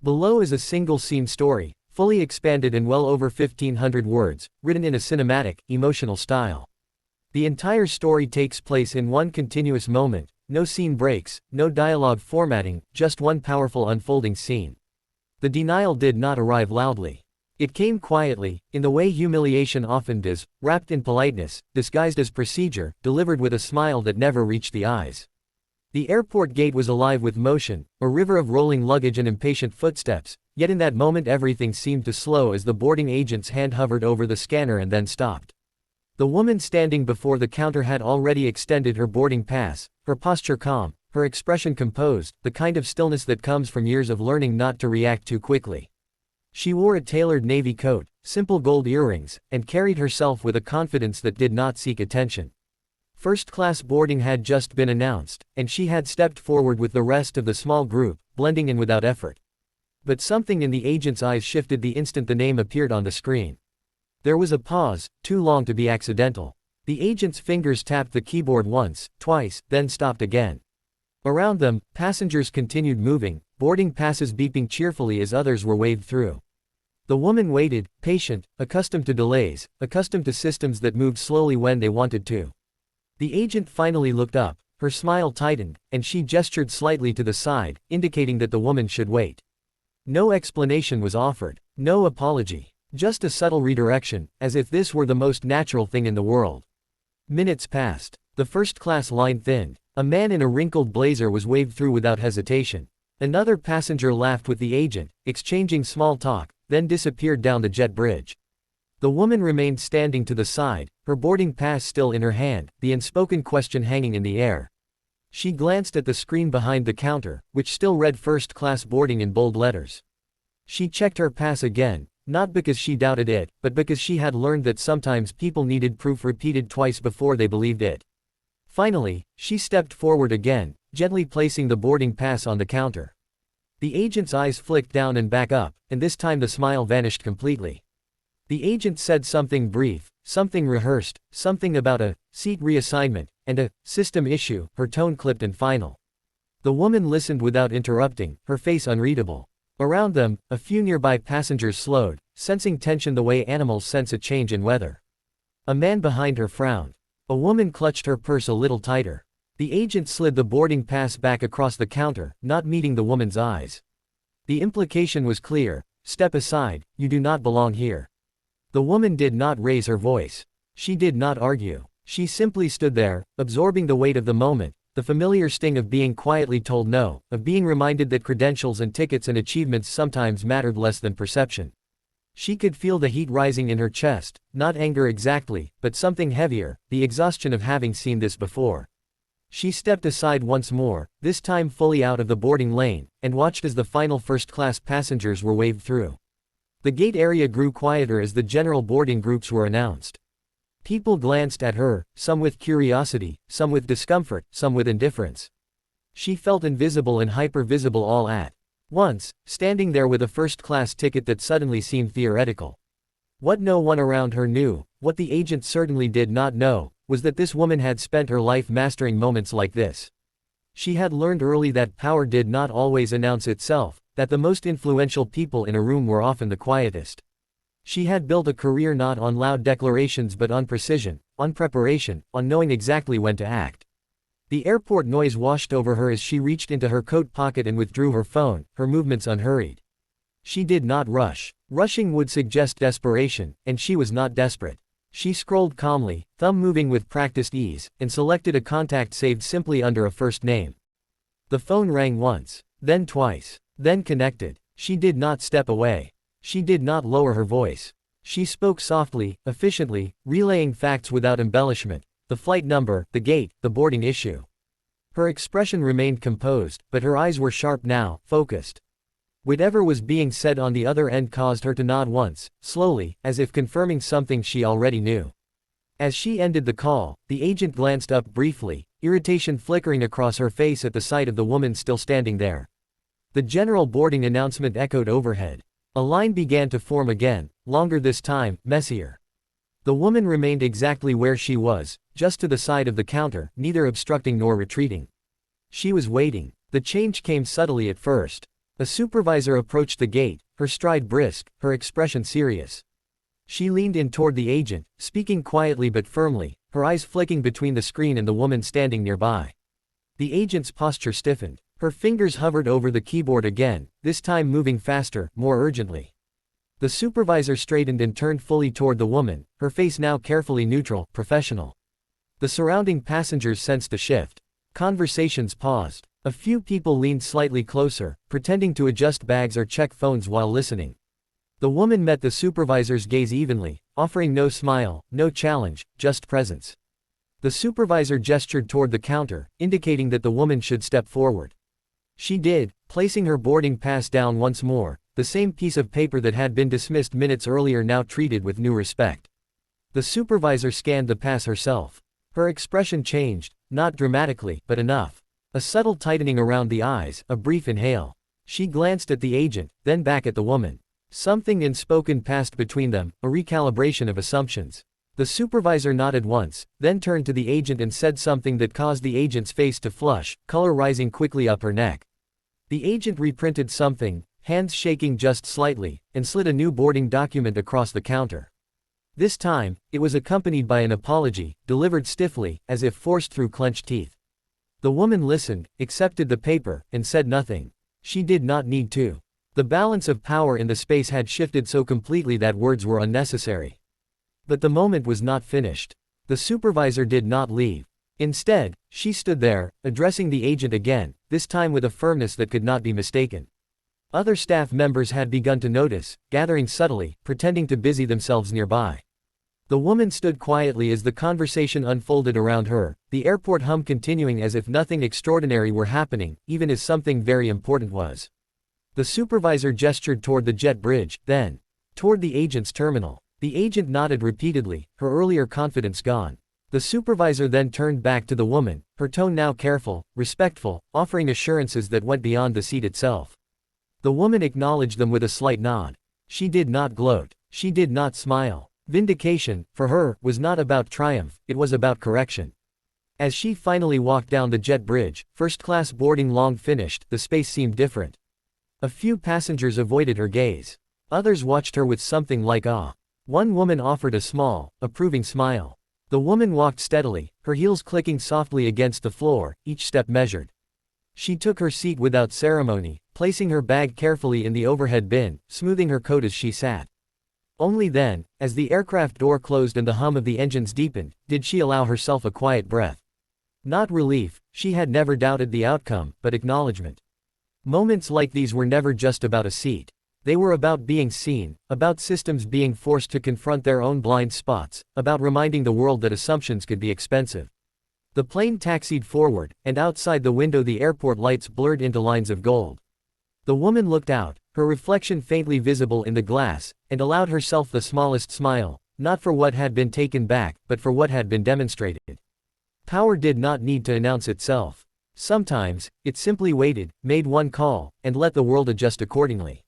Below is a single-scene story, fully expanded in well over 1,500 words, written in a cinematic, emotional style. The entire story takes place in one continuous moment, no scene breaks, no dialogue formatting, just one powerful unfolding scene. The denial did not arrive loudly. It came quietly, in the way humiliation often does, wrapped in politeness, disguised as procedure, delivered with a smile that never reached the eyes. The airport gate was alive with motion, a river of rolling luggage and impatient footsteps, yet in that moment everything seemed to slow as the boarding agent's hand hovered over the scanner and then stopped. The woman standing before the counter had already extended her boarding pass, her posture calm, her expression composed, the kind of stillness that comes from years of learning not to react too quickly. She wore a tailored navy coat, simple gold earrings, and carried herself with a confidence that did not seek attention. First-class boarding had just been announced, and she had stepped forward with the rest of the small group, blending in without effort. But something in the agent's eyes shifted the instant the name appeared on the screen. There was a pause, too long to be accidental. The agent's fingers tapped the keyboard once, twice, then stopped again. Around them, passengers continued moving, boarding passes beeping cheerfully as others were waved through. The woman waited, patient, accustomed to delays, accustomed to systems that moved slowly when they wanted to. The agent finally looked up, her smile tightened, and she gestured slightly to the side, indicating that the woman should wait. No explanation was offered, no apology, just a subtle redirection, as if this were the most natural thing in the world. Minutes passed. The first-class line thinned. A man in a wrinkled blazer was waved through without hesitation. Another passenger laughed with the agent, exchanging small talk, then disappeared down the jet bridge. The woman remained standing to the side, her boarding pass still in her hand, the unspoken question hanging in the air. She glanced at the screen behind the counter, which still read first-class boarding in bold letters. She checked her pass again, not because she doubted it, but because she had learned that sometimes people needed proof repeated twice before they believed it. Finally, she stepped forward again, gently placing the boarding pass on the counter. The agent's eyes flicked down and back up, and this time the smile vanished completely. The agent said something brief, something rehearsed, something about a seat reassignment, and a system issue, her tone clipped and final. The woman listened without interrupting, her face unreadable. Around them, a few nearby passengers slowed, sensing tension the way animals sense a change in weather. A man behind her frowned. A woman clutched her purse a little tighter. The agent slid the boarding pass back across the counter, not meeting the woman's eyes. The implication was clear: step aside, you do not belong here. The woman did not raise her voice. She did not argue. She simply stood there, absorbing the weight of the moment, the familiar sting of being quietly told no, of being reminded that credentials and tickets and achievements sometimes mattered less than perception. She could feel the heat rising in her chest, not anger exactly, but something heavier, the exhaustion of having seen this before. She stepped aside once more, this time fully out of the boarding lane, and watched as the final first-class passengers were waved through. The gate area grew quieter as the general boarding groups were announced. People glanced at her, some with curiosity, some with discomfort, some with indifference. She felt invisible and hyper-visible all at once, standing there with a first-class ticket that suddenly seemed theoretical. What no one around her knew, what the agent certainly did not know, was that this woman had spent her life mastering moments like this. She had learned early that power did not always announce itself, that the most influential people in a room were often the quietest. She had built a career not on loud declarations but on precision, on preparation, on knowing exactly when to act. The airport noise washed over her as she reached into her coat pocket and withdrew her phone, her movements unhurried. She did not rush. Rushing would suggest desperation, and she was not desperate. She scrolled calmly, thumb moving with practiced ease, and selected a contact saved simply under a first name. The phone rang once, then twice, then connected. She did not step away. She did not lower her voice. She spoke softly, efficiently, relaying facts without embellishment: the flight number, the gate, the boarding issue. Her expression remained composed, but her eyes were sharp now, focused. Whatever was being said on the other end caused her to nod once, slowly, as if confirming something she already knew. As she ended the call, the agent glanced up briefly, irritation flickering across her face at the sight of the woman still standing there. The general boarding announcement echoed overhead. A line began to form again, longer this time, messier. The woman remained exactly where she was, just to the side of the counter, neither obstructing nor retreating. She was waiting. The change came subtly at first. A supervisor approached the gate, her stride brisk, her expression serious. She leaned in toward the agent, speaking quietly but firmly, her eyes flicking between the screen and the woman standing nearby. The agent's posture stiffened. Her fingers hovered over the keyboard again, this time moving faster, more urgently. The supervisor straightened and turned fully toward the woman, her face now carefully neutral, professional. The surrounding passengers sensed a shift. Conversations paused. A few people leaned slightly closer, pretending to adjust bags or check phones while listening. The woman met the supervisor's gaze evenly, offering no smile, no challenge, just presence. The supervisor gestured toward the counter, indicating that the woman should step forward. She did, placing her boarding pass down once more, the same piece of paper that had been dismissed minutes earlier now treated with new respect. The supervisor scanned the pass herself. Her expression changed, not dramatically, but enough. A subtle tightening around the eyes, a brief inhale. She glanced at the agent, then back at the woman. Something unspoken passed between them, a recalibration of assumptions. The supervisor nodded once, then turned to the agent and said something that caused the agent's face to flush, color rising quickly up her neck. The agent reprinted something, hands shaking just slightly, and slid a new boarding document across the counter. This time, it was accompanied by an apology, delivered stiffly, as if forced through clenched teeth. The woman listened, accepted the paper, and said nothing. She did not need to. The balance of power in the space had shifted so completely that words were unnecessary. But the moment was not finished. The supervisor did not leave. Instead, she stood there, addressing the agent again, this time with a firmness that could not be mistaken. Other staff members had begun to notice, gathering subtly, pretending to busy themselves nearby. The woman stood quietly as the conversation unfolded around her, the airport hum continuing as if nothing extraordinary were happening, even as something very important was. The supervisor gestured toward the jet bridge, then toward the agent's terminal. The agent nodded repeatedly, her earlier confidence gone. The supervisor then turned back to the woman, her tone now careful, respectful, offering assurances that went beyond the seat itself. The woman acknowledged them with a slight nod. She did not gloat. She did not smile. Vindication, for her, was not about triumph, it was about correction. As she finally walked down the jet bridge, first-class boarding long finished, the space seemed different. A few passengers avoided her gaze. Others watched her with something like awe. One woman offered a small, approving smile. The woman walked steadily, her heels clicking softly against the floor, each step measured. She took her seat without ceremony, placing her bag carefully in the overhead bin, smoothing her coat as she sat. Only then, as the aircraft door closed and the hum of the engines deepened, did she allow herself a quiet breath. Not relief, she had never doubted the outcome, but acknowledgement. Moments like these were never just about a seat. They were about being seen, about systems being forced to confront their own blind spots, about reminding the world that assumptions could be expensive. The plane taxied forward, and outside the window the airport lights blurred into lines of gold. The woman looked out, her reflection faintly visible in the glass, and allowed herself the smallest smile, not for what had been taken back, but for what had been demonstrated. Power did not need to announce itself. Sometimes, it simply waited, made one call, and let the world adjust accordingly.